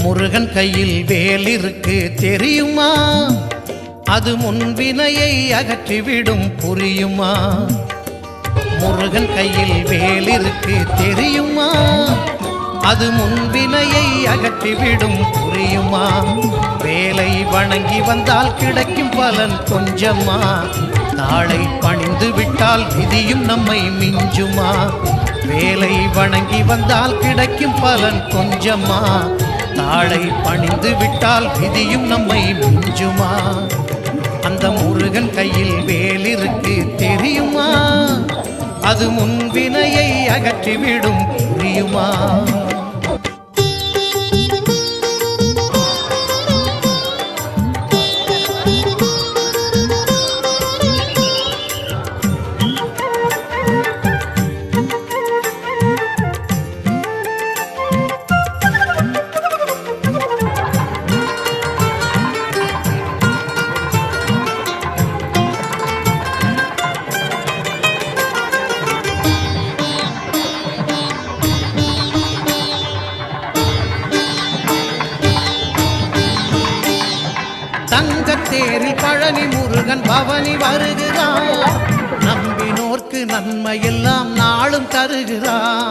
முருகன் கையில் வேல் இருக்கு தெரியுமா? அது முன்வினையை அகற்றிவிடும் புரியுமா? முருகன் கையில் வேல் இருக்கு தெரியுமா? அது முன்வினையை அகற்றிவிடும் புரியுமா? வேலை வணங்கி வந்தால் கிடைக்கும் பலன் கொஞ்சமா? தாளை பணிந்து விட்டால் விதியும் நம்மை மிஞ்சுமா? வேலை வணங்கி வந்தால் கிடைக்கும் பலன் கொஞ்சமா? தாளை பணிந்து விட்டால் விதியும் நம்மை மிஞ்சுமா? அந்த முருகன் கையில் வேல் இருக்கு தெரியுமா? அது முன்வினையை அகற்றிவிடும் புரியுமா? தங்கத்தேரில் பழனி முருகன் பவனி வருகிறான். நம்பினோர்க்கு நன்மையெல்லாம் நாளும் தருகிறான்.